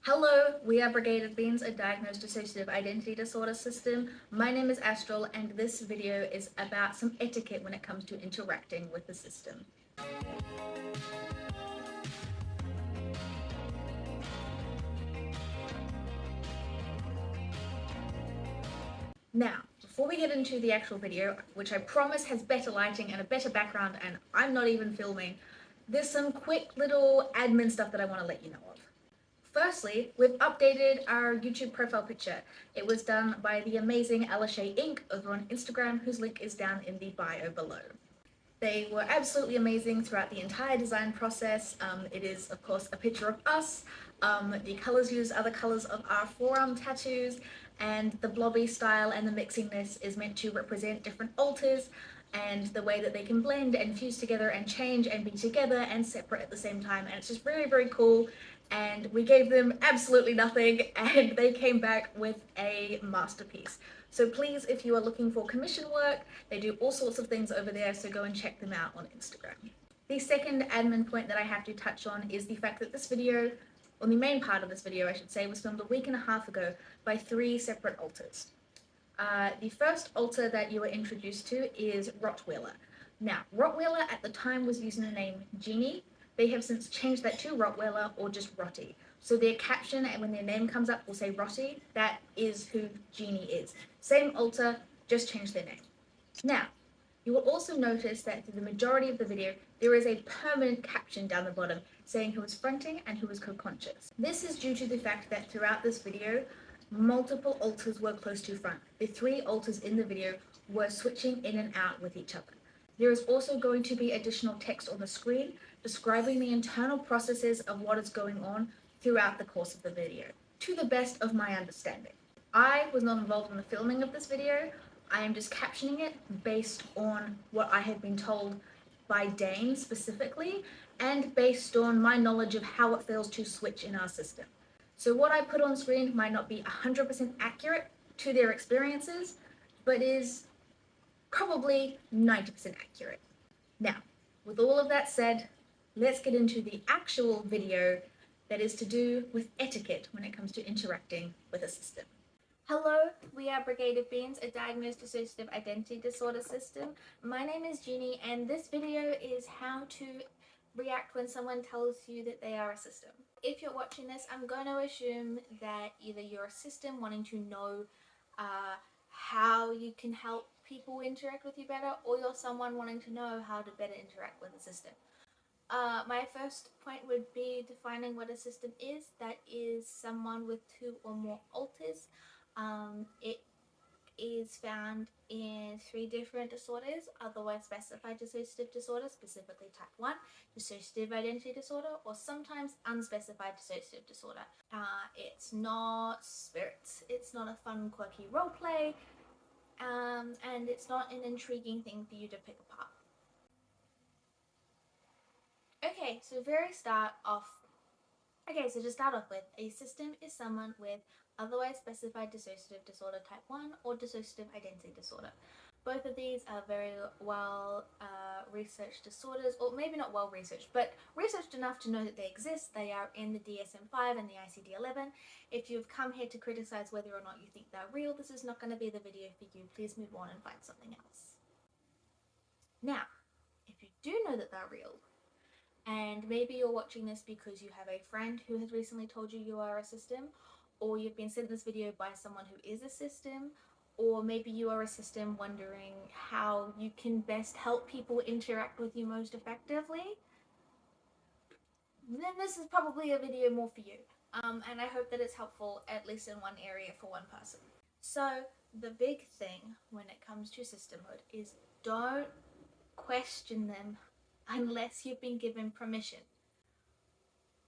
Hello, we are Brigade Beans, a diagnosed dissociative identity disorder system. My name is Astral, and this video is about some etiquette when it comes to interacting with the system. Now, before we get into the actual video, which I promise has better lighting and a better background, and I'm not even filming, there's some quick little admin stuff that I want to let you know of. Firstly, we've updated our YouTube profile picture. It was done by the amazing Alashay Inc. over on Instagram, whose link is down in the bio below. They were absolutely amazing throughout the entire design process. It is, of course, a picture of us. The colors used are the colors of our forearm tattoos, and the blobby style and the mixingness is meant to represent different alters and the way that they can blend and fuse together and change and be together and separate at the same time. And it's just very, very cool. And we gave them absolutely nothing, and they came back with a masterpiece. So please, if you are looking for commission work, they do all sorts of things over there, so go and check them out on Instagram. The second admin point that I have to touch on is the fact that this video, or the main part of this video I should say, was filmed a week and a half ago by 3 separate alters. The first alter that you were introduced to is Rottweiler. Now, Rottweiler at the time was using the name Genie. They have since changed that to Rottweiler or just Rottie. So their caption, and when their name comes up, will say Rottie. That is who Genie is. Same alter, just changed their name. Now, you will also notice that through the majority of the video, there is a permanent caption down the bottom saying who is fronting and who is co-conscious. This is due to the fact that throughout this video, multiple alters were close to front. The 3 alters in the video were switching in and out with each other. There is also going to be additional text on the screen describing the internal processes of what is going on throughout the course of the video, to the best of my understanding. I was not involved in the filming of this video. I am just captioning it based on what I have been told by Dane specifically, and based on my knowledge of how it feels to switch in our system. So what I put on screen might not be 100% accurate to their experiences, but is probably 90% accurate. Now, with all of that said, let's get into the actual video that is to do with etiquette when it comes to interacting with a system. Hello, we are Brigade of Beans, a diagnosed dissociative identity disorder system. My name is Jeannie, and this video is how to react when someone tells you that they are a system. If you're watching this, I'm going to assume that either you're a system wanting to know how you can help people interact with you better, or you're someone wanting to know how to better interact with the system. My first point would be defining what a system is. That is someone with 2 or more alters. It is found in 3 different disorders, otherwise specified dissociative disorder, specifically type 1, dissociative identity disorder, or sometimes unspecified dissociative disorder. It's not spirits, it's not a fun, quirky roleplay, and it's not an intriguing thing for you to pick apart. Okay, so to start off with, a system is someone with otherwise specified dissociative disorder type 1 or dissociative identity disorder. Both of these are very well researched disorders, or maybe not well researched, but researched enough to know that they exist. They are in the DSM-5 and the ICD-11. If you've come here to criticize whether or not you think they're real, this is not going to be the video for you. Please move on and find something else. Now, if you do know that they're real, and maybe you're watching this because you have a friend who has recently told you you are a system, or you've been sent this video by someone who is a system, or maybe you are a system wondering how you can best help people interact with you most effectively, then this is probably a video more for you. And I hope that it's helpful at least in one area for one person. So the big thing when it comes to systemhood is don't question them unless you've been given permission.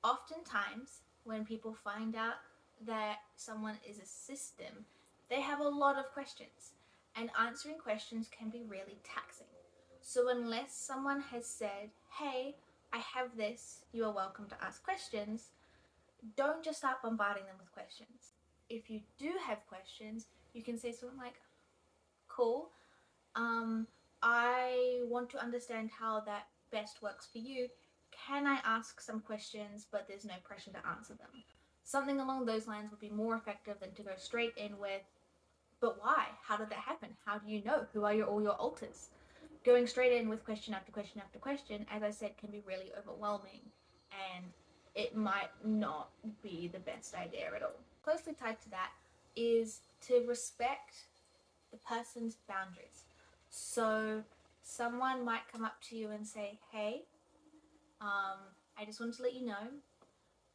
Oftentimes, when people find out that someone is a system, they have a lot of questions, and answering questions can be really taxing. So unless someone has said, hey, I have this, you are welcome to ask questions, don't just start bombarding them with questions. If you do have questions, you can say something like, cool, I want to understand how that best works for you. Can I ask some questions, but there's no pressure to answer them? Something along those lines would be more effective than to go straight in with, but why? How did that happen? How do you know? Who are all your alters? Going straight in with question after question after question, as I said, can be really overwhelming, and it might not be the best idea at all. Closely tied to that is to respect the person's boundaries. So someone might come up to you and say, hey, I just wanted to let you know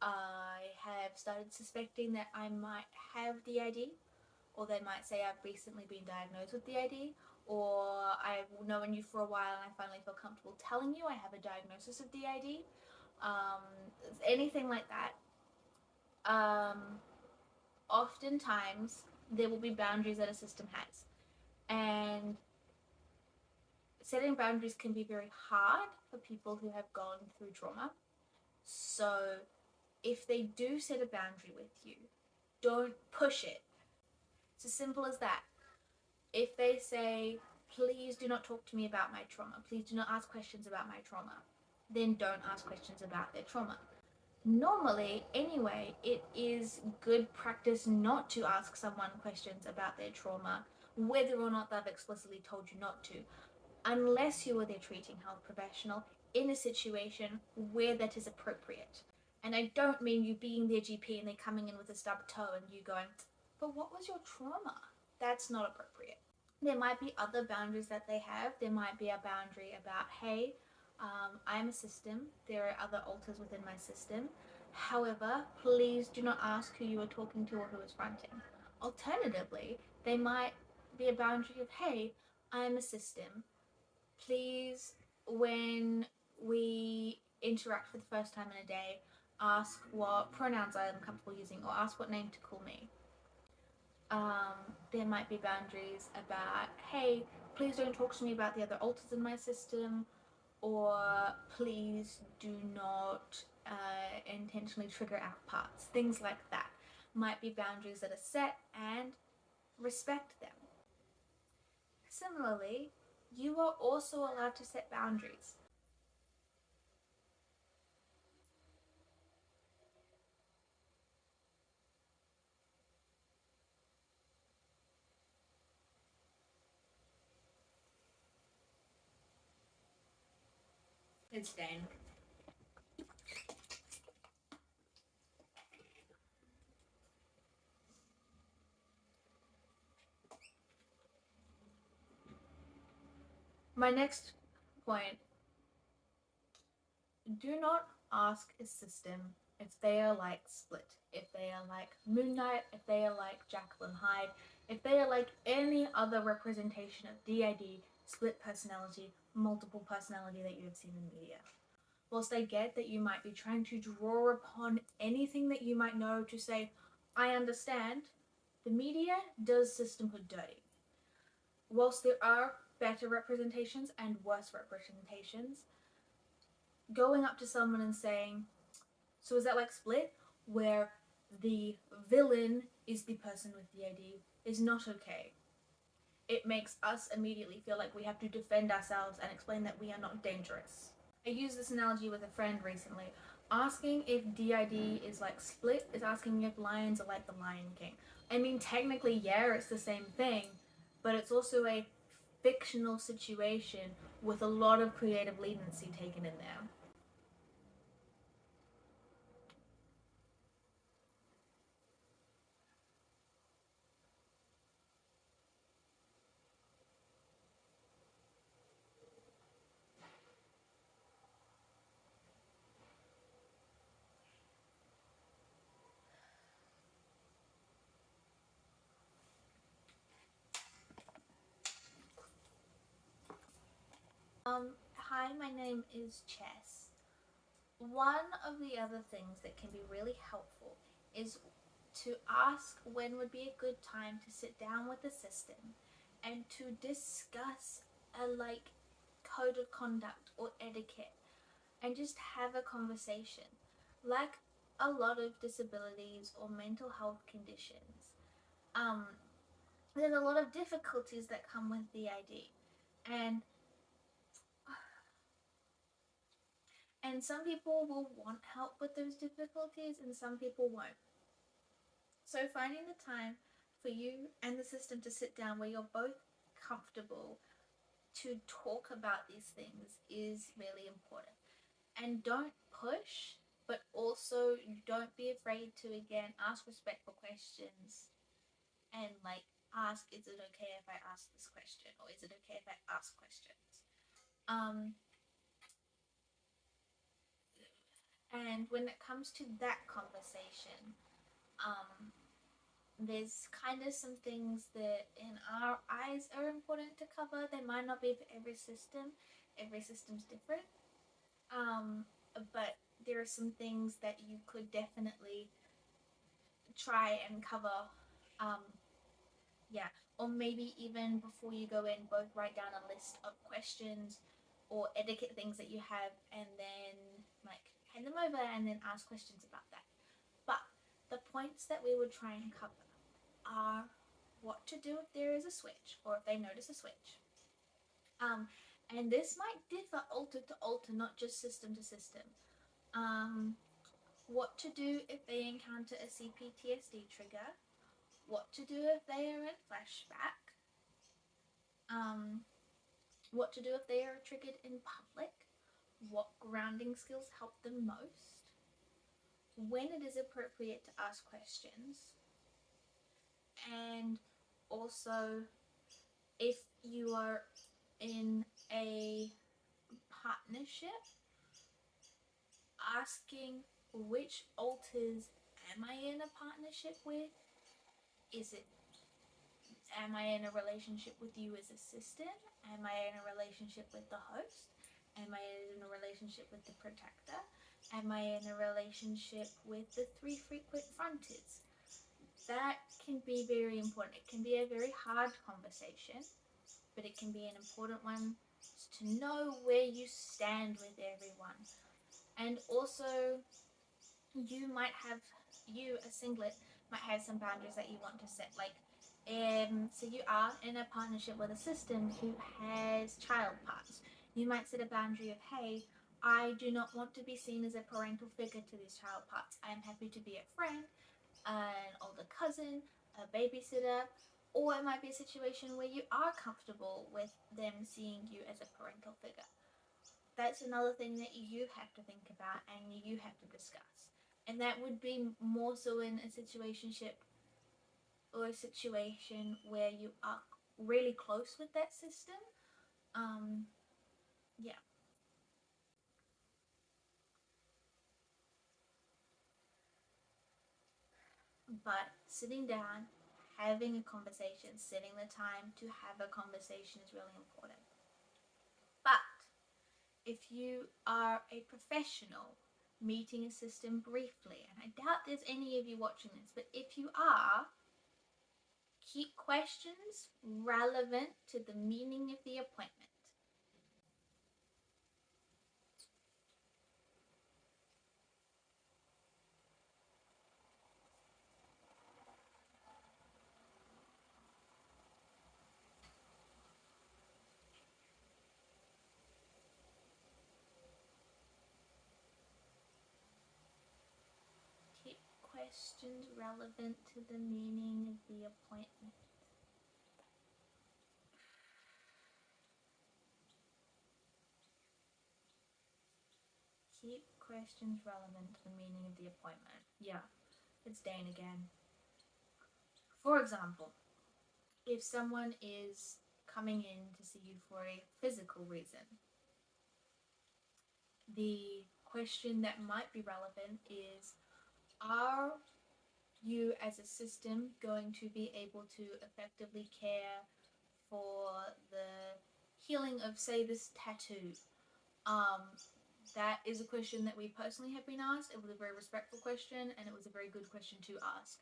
I have started suspecting that I might have DID, or they might say I've recently been diagnosed with DID, or I've known you for a while and I finally feel comfortable telling you I have a diagnosis of DID. Anything like that. Oftentimes there will be boundaries that a system has, and setting boundaries can be very hard for people who have gone through trauma. So if they do set a boundary with you, don't push it. It's as simple as that. If they say, please do not talk to me about my trauma, please do not ask questions about my trauma, then don't ask questions about their trauma. Normally, anyway, it is good practice not to ask someone questions about their trauma, whether or not they've explicitly told you not to, unless you are their treating health professional in a situation where that is appropriate. And I don't mean you being their GP and they're coming in with a stubbed toe and you going, but what was your trauma? That's not appropriate. There might be other boundaries that they have. There might be a boundary about, hey, I'm a system. There are other alters within my system. However, please do not ask who you are talking to or who is fronting. Alternatively, they might be a boundary of, hey, I'm a system. Please, when we interact for the first time in a day, ask what pronouns I am comfortable using, or ask what name to call me. There might be boundaries about, hey, please don't talk to me about the other alters in my system, or please do not intentionally trigger out parts. Things like that might be boundaries that are set, and respect them. Similarly, you are also allowed to set boundaries. It's Dane. My next point, do not ask a system if they are like Split, if they are like Moon Knight, if they are like Jekyll and Hyde, if they are like any other representation of DID, split personality, multiple personality that you have seen in media. Whilst I get that you might be trying to draw upon anything that you might know to say, I understand, the media does systemhood dirty. Whilst there are better representations and worse representations, going up to someone and saying, so is that like Split, where the villain is the person with DID, is not okay. It makes us immediately feel like we have to defend ourselves and explain that we are not dangerous. I used this analogy with a friend recently. Asking if DID is like Split is asking if lions are like the Lion King. I mean, technically, yeah, it's the same thing, but it's also a fictional situation with a lot of creative leniency taken in there. Hi, my name is Chess. One of the other things that can be really helpful is to ask when would be a good time to sit down with the system and to discuss a code of conduct or etiquette and just have a conversation. Like a lot of disabilities or mental health conditions, there's a lot of difficulties that come with DID, and some people will want help with those difficulties and some people won't. So finding the time for you and the system to sit down where you're both comfortable to talk about these things is really important. And don't push, but also don't be afraid to, again, ask respectful questions and like ask, is it okay if I ask this question, or is it okay if I ask questions? And when it comes to that conversation, there's kind of some things that in our eyes are important to cover. They might not be for every system. Every system's different. But there are some things that you could definitely try and cover. Yeah, or maybe even before you go in, both write down a list of questions or etiquette things that you have, and then like hand them over and then ask questions about that. But the points that we would try and cover are what to do if there is a switch or if they notice a switch. And this might differ alter to alter, not just system to system. What to do if they encounter a CPTSD trigger, what to do if they are in flashback, what to do if they are triggered in public, what grounding skills help them most, when it is appropriate to ask questions, and also if you are in a partnership, asking which alters am I in a partnership with? Am I in a relationship with you as a system? Am I in a relationship with the host? Am I in a relationship with the protector? Am I in a relationship with the three frequent frontiers? That can be very important. It can be a very hard conversation, but it can be an important one to know where you stand with everyone. And also, you, a singlet, might have some boundaries that you want to set. Like, so you are in a partnership with a system who has child parts. You might set a boundary of, hey, I do not want to be seen as a parental figure to these child parts. I am happy to be a friend, an older cousin, a babysitter, or it might be a situation where you are comfortable with them seeing you as a parental figure. That's another thing that you have to think about and you have to discuss. And that would be more so in a situationship or a situation where you are really close with that system. Yeah. But sitting down, having a conversation, setting the time to have a conversation is really important. But if you are a professional meeting a system briefly, and I doubt there's any of you watching this, but if you are, keep questions relevant to the meaning of the appointment. Keep questions relevant to the meaning of the appointment. Keep questions relevant to the meaning of the appointment. Yeah, it's Dane again. For example, if someone is coming in to see you for a physical reason, the question that might be relevant is, are you as a system going to be able to effectively care for the healing of, say, this tattoo? That is a question that we personally have been asked. It was a very respectful question, and it was a very good question to ask.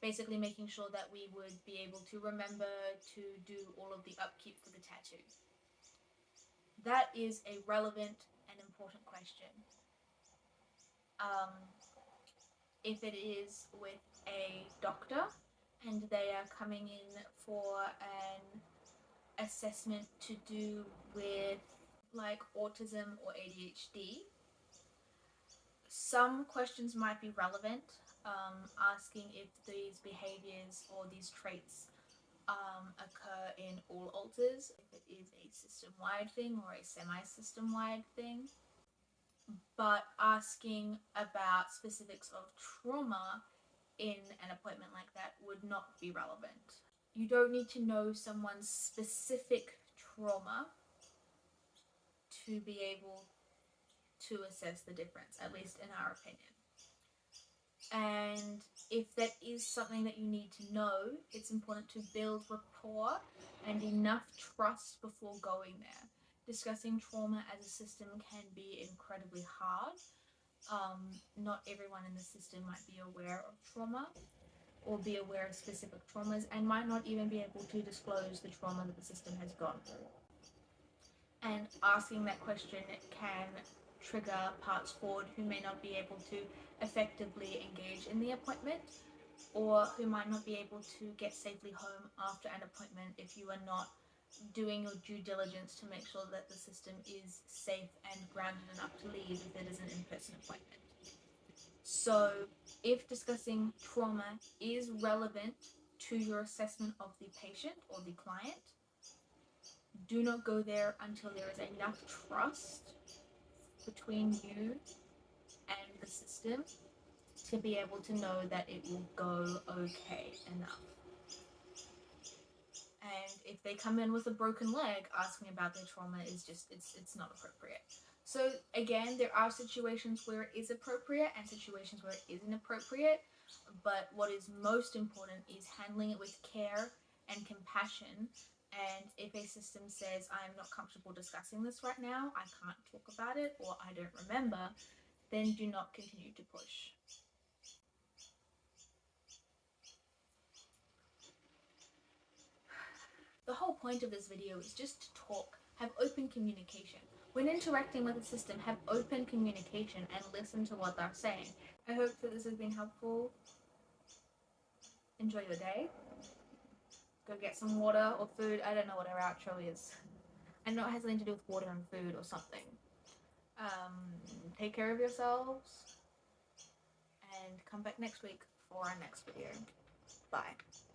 Basically making sure that we would be able to remember to do all of the upkeep for the tattoo. That is a relevant and important question. If it is with a doctor and they are coming in for an assessment to do with like autism or ADHD, some questions might be relevant. asking if these behaviors or these traits occur in all alters, if it is a system-wide thing or a semi-system-wide thing. But asking about specifics of trauma in an appointment like that would not be relevant. You don't need to know someone's specific trauma to be able to assess the difference, at least in our opinion. And if that is something that you need to know, it's important to build rapport and enough trust before going there. Discussing trauma as a system can be incredibly hard. Not everyone in the system might be aware of trauma or be aware of specific traumas and might not even be able to disclose the trauma that the system has gone through. And asking that question can trigger parts forward who may not be able to effectively engage in the appointment, or who might not be able to get safely home after an appointment if you are not doing your due diligence to make sure that the system is safe and grounded enough to leave if it is an in-person appointment. So if discussing trauma is relevant to your assessment of the patient or the client, do not go there until there is enough trust between you and the system to be able to know that it will go okay enough. And if they come in with a broken leg, asking about their trauma is just, it's not appropriate. So again, there are situations where it is appropriate and situations where it isn't appropriate, but what is most important is handling it with care and compassion. And if a system says, I'm not comfortable discussing this right now, I can't talk about it, or I don't remember, then do not continue to push. The whole point of this video is just to talk, have open communication. When interacting with the system, have open communication and listen to what they're saying. I hope that this has been helpful. Enjoy your day. Go get some water or food. I don't know what our outro is. I know it has something to do with water and food or something. Take care of yourselves and come back next week for our next video. Bye.